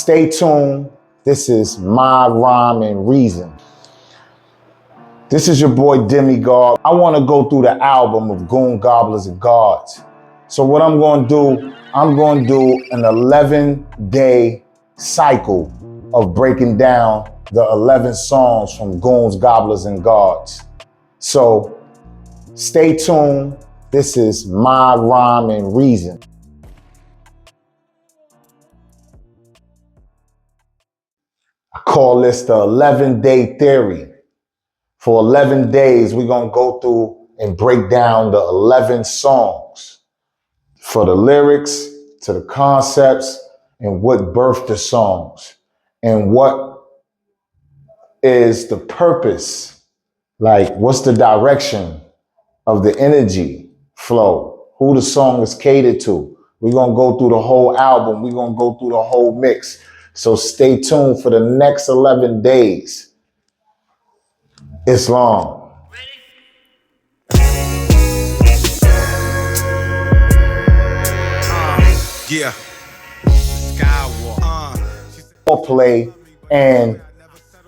Stay tuned. This is My Rhyme and Reason. This is your boy Demigod. I want to go through the album of Goons, Goblins, and Gods. So what I'm going to do, I'm going to do an 11-day cycle of breaking down the 11 songs from Goons, Goblins, and Gods. So stay tuned. This is My Rhyme and Reason. I call this the 11-day theory. For 11 days, we're going to go through and break down the 11 songs for the lyrics, to the concepts, and what birthed the songs, and what is the purpose, like what's the direction of the energy flow, who the song is catered to. We're going to go through the whole album. We're going to go through the whole mix. So stay tuned for the next 11 days. It's long. Yeah. Skywalk. Foreplay and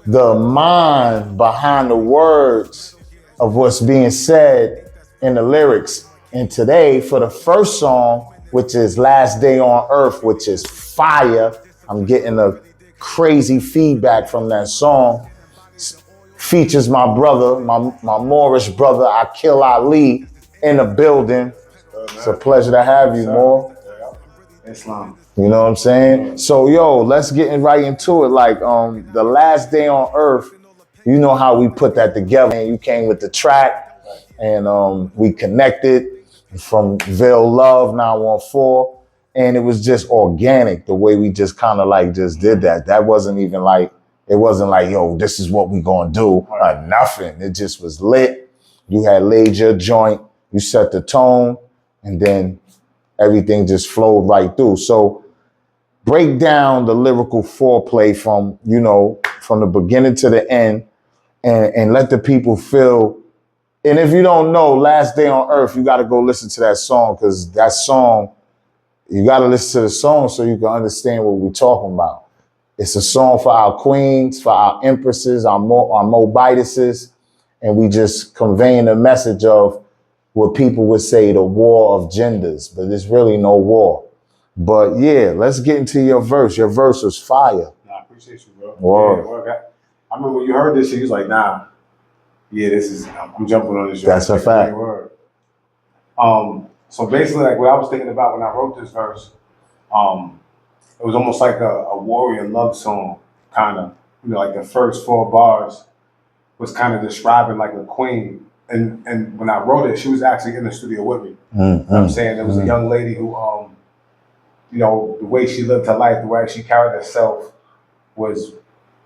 the mind behind the words of what's being said in the lyrics. And today, for the first song, which is Last Day on Earth, which is fire. I'm getting a crazy feedback from that song. Features my brother, my Moorish brother, Aaqil Ali, in the building. It's a pleasure to have you, Moor. Islam. You know what I'm saying? So, yo, let's get right into it. Like, the Last Day on Earth, you know how we put that together. And you came with the track, and we connected from Ville Love 914. And it was just organic, the way we just kind of like just did that. That wasn't even like, it wasn't like, yo, this is what we gonna do. Nothing. It just was lit. You had laid your joint, you set the tone, and then everything just flowed right through. So break down the lyrical foreplay from, you know, from the beginning to the end, and let the people feel. And if you don't know Last Day on Earth, you got to go listen to that song, because that song, you got to listen to the song so you can understand what we're talking about. It's a song for our queens, for our empresses, our Moabitises, and we just conveying a message of what people would say the war of genders, but there's really no war. But yeah, let's get into your verse. Your verse was fire. Nah, I appreciate you, bro. Word. Yeah, I remember when you heard this shit, you was like, nah, yeah, this is, I'm jumping on this. That's a fact. Word. So basically, like what I was thinking about when I wrote this verse, it was almost like a warrior love song, kind of. You know, like the first 4 bars was kind of describing like a queen. And when I wrote it, she was actually in the studio with me. You know what I'm saying? There was a young lady who, you know, the way she lived her life, the way she carried herself was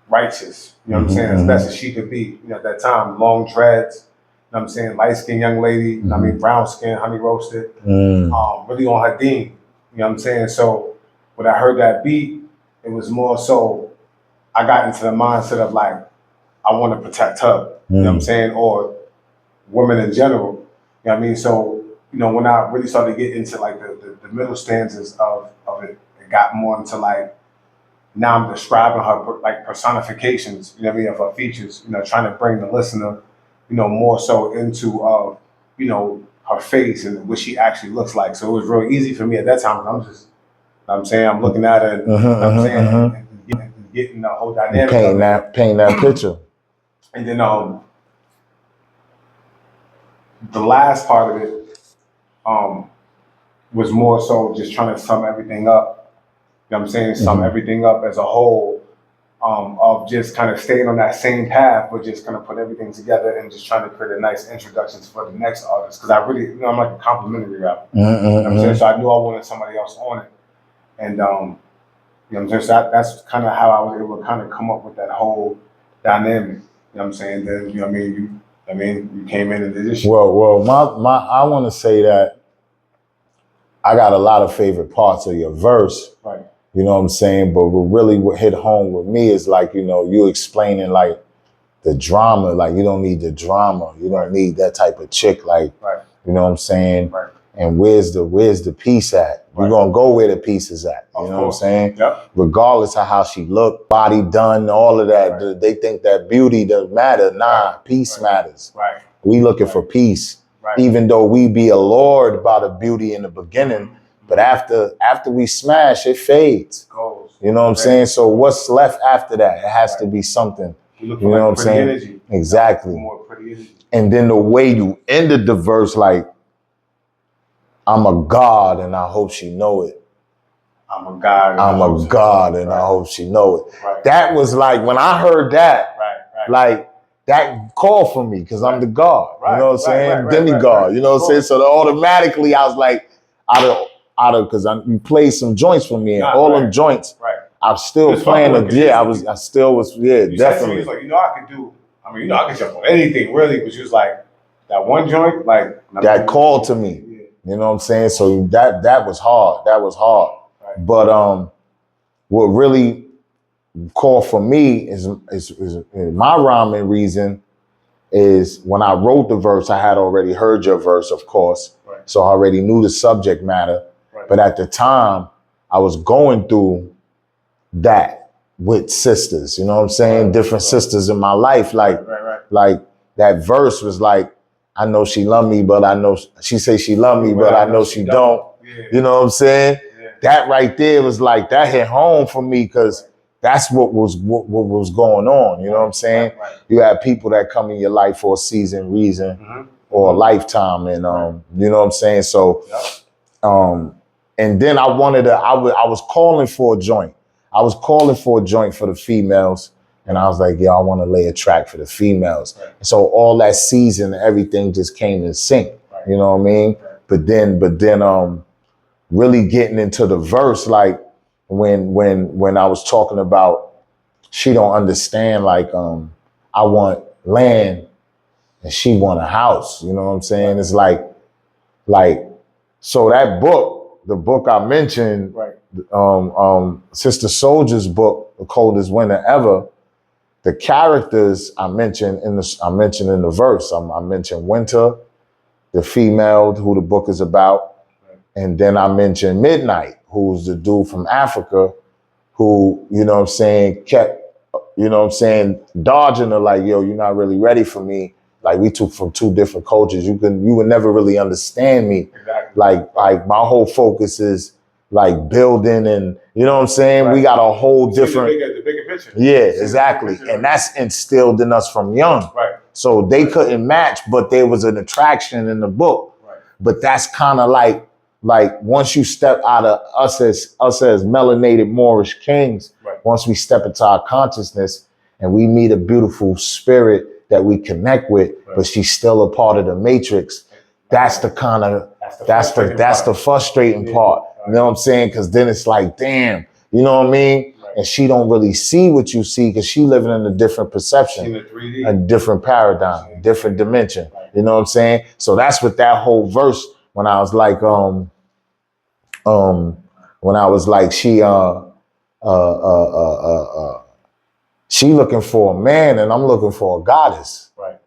righteous. You know what I'm saying? As best as she could be. You know, at that time, long dreads. You know what I'm saying? Light-skinned young lady. I mean, brown skin, honey roasted. Really on her deen. You know what I'm saying? So when I heard that beat, it was more so I got into the mindset of like, I want to protect her. You know what I'm saying? Or women in general. You know what I mean? So, you know, when I really started to get into like the middle stanzas of it, it got more into like, now I'm describing her like personifications, you know what I mean, of her features, you know, trying to bring the listener, you know, more so into, you know, her face and what she actually looks like. So it was real easy for me at that time. I'm just, I'm saying, I'm looking at her, and getting the whole dynamic. Paint that picture. And then the last part of it was more so just trying to sum everything up. You know what I'm saying? Sum everything up as a whole, of just kind of staying on that same path, but just kind of put everything together and just trying to create a nice introductions for the next artist. Because I really, you know, I'm like a complimentary rapper. You know what I'm saying? So I knew I wanted somebody else on it. And, you know what I'm saying? So that's kind of how I was able to kind of come up with that whole dynamic. You know what I'm saying? Then, you know what I mean? You came in and did this shit. Well, I want to say that I got a lot of favorite parts of your verse. Right. You know what I'm saying? But what hit home with me is like, you know, you explaining like the drama, like you don't need the drama. You don't need that type of chick. Like, right. You know what I'm saying? Right. And where's the peace at? We're gonna go where the peace is at. You know what I'm saying? Yep. Regardless of how she looked, body done, all of that. Right. They think that beauty doesn't matter. Nah, peace matters. Right. We looking for peace. Right. Even though we be allured by the beauty in the beginning, but after we smash, it fades. Goes. You know what I'm saying? So what's left after that? It has to be something. You look You for know what I'm saying? energy. Exactly. More pretty energy. And then the way you ended the verse, like, I'm a god and I hope she know it. I'm a god. I'm a god and I hope she know it. Right. That was like, when I heard that, like, that called for me because I'm the god. You know what I'm saying? Demigod. You know what I'm saying? So automatically I was like, out of, because you played some joints for me and all them joints. Right. I'm still playing them. Yeah, I still was, definitely. Said to me, like, I could do, I could jump on anything really, but she was like, that one joint, like. That called to me. Yeah. You know what I'm saying? So that was hard. That was hard. Right. But what really called for me is my rhyming reason is when I wrote the verse, I had already heard your verse, of course. Right. So I already knew the subject matter. Right. But at the time, I was going through that with sisters, you know what I'm saying? Right. Different sisters in my life. Like, like that verse was like, I know she love me, but I know she say she love me, but I know she don't. Yeah. You know what I'm saying? Yeah. That right there was like, that hit home for me because that's what was going on. You know what I'm saying? Right. You have people that come in your life for a season, reason, or a lifetime. And, you know what I'm saying? So, and then I was calling for a joint. I was calling for a joint for the females. And I was like, I want to lay a track for the females. Right. So all that season, everything just came in sync. Right. You know what I mean? Right. But then really getting into the verse, like when I was talking about she don't understand, like I want land and she want a house. You know what I'm saying? It's like so that book, the book I mentioned, Sister Soldier's book, The Coldest Winter Ever. The characters I mentioned in the verse. I mentioned Winter, the female who the book is about, and then I mentioned Midnight, who's the dude from Africa, who, you know what I'm saying, kept, you know what I'm saying, dodging her like, you're not really ready for me. Like, we took from two different cultures. You would never really understand me. Exactly. Like my whole focus is like building and, you know what I'm saying? Right. We got a whole different. The bigger picture. Yeah, exactly. And that's instilled in us from young. Right. So they couldn't match, but there was an attraction in the book. Right. But that's kind of like once you step out of us as melanated Moorish kings, once we step into our consciousness and we meet a beautiful spirit that we connect with, but she's still a part of the matrix. That's the kind of, that's the frustrating part. You know what I'm saying? Because then it's like, damn, you know what I mean? Right. And she don't really see what you see because she living in a different perception, a different paradigm, different dimension. Right. You know what I'm saying? So that's what that whole verse, when I was like, she looking for a man and I'm looking for a goddess. Right.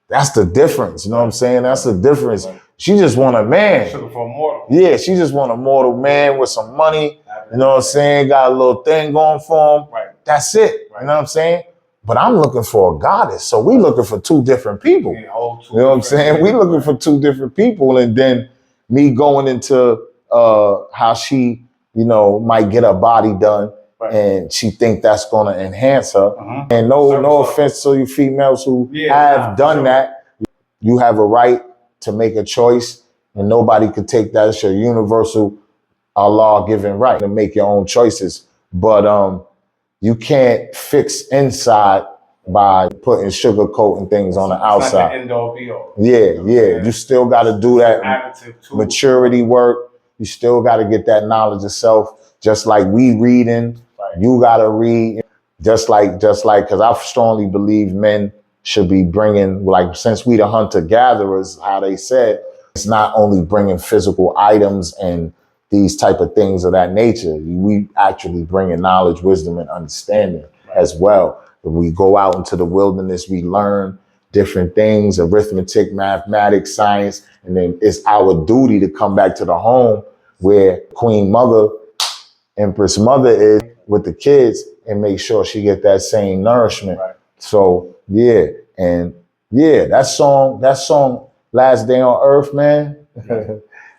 That's the difference. You know what I'm saying? That's the difference. Right. She just want a man. She's looking for a mortal. Yeah, she just want a mortal man with some money. You know what I'm saying? Got a little thing going for him. Right. That's it. Right. You know what I'm saying? But I'm looking for a goddess. So we looking for two different people. You know what I'm saying? We looking for two different people. And then me going into how she, might get her body done. Right. And she think that's going to enhance her. Mm-hmm. And no offense to you females who have done that. You have a right to make a choice, and nobody could take that. It's your universal Allah-given right to make your own choices. But you can't fix inside by putting sugar coating things on the outside. It's not the end all be all. Yeah. You still got to do that maturity work. You still got to get that knowledge of self. Just like we reading, you got to read. Just like, because I strongly believe men should be bringing, like, since we the hunter-gatherers, how they said, it's not only bringing physical items and these type of things of that nature. We actually bringing knowledge, wisdom, and understanding as well. When we go out into the wilderness, we learn, different things, arithmetic, mathematics, science, and then it's our duty to come back to the home where Queen Mother, Empress Mother is with the kids and make sure she get that same nourishment. Right. So yeah, and yeah, that song, Last Day on Earth, man.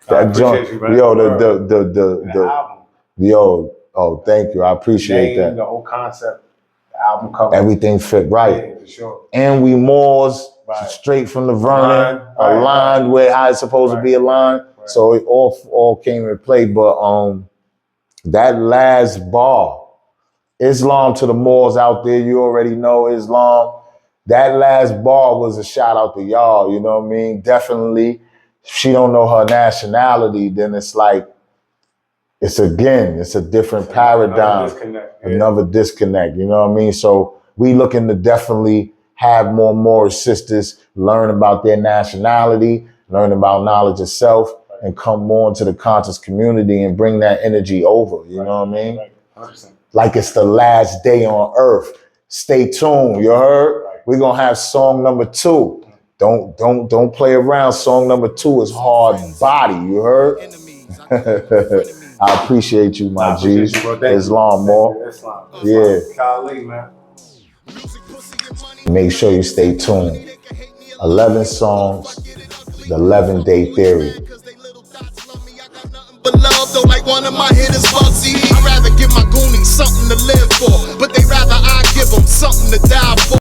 That joint, you, man. yo, The album. yo, oh, thank you, I appreciate that. The whole concept, the album cover. Everything fit right. Yeah, for sure. And we Moors, Right. straight from the Vernon, Right. aligned where how it's supposed to be aligned. Right. So it all came in play. But that last bar, Islam to the Moors out there, you already know Islam. That last bar was a shout out to y'all, you know what I mean? Definitely. If she don't know her nationality, then it's like, it's a different paradigm. Another disconnect, you know what I mean? So we looking to definitely have more Moorish sisters learn about their nationality, learn about knowledge of self, and come more into the conscious community and bring that energy over, you know what I mean? Right. 100%. Like it's the last day on earth. Stay tuned, you heard? We're gonna have song number 2. Don't play around. Song number 2 is Hard Body, you heard? I appreciate you, my G's. Islam more. Yeah. Ali, man. Make sure you stay tuned. 11 songs, the 11-day theory. But love though, like one of my hitters, Bugsy. I'd rather give my Goonies something to live for, but they rather I give them something to die for.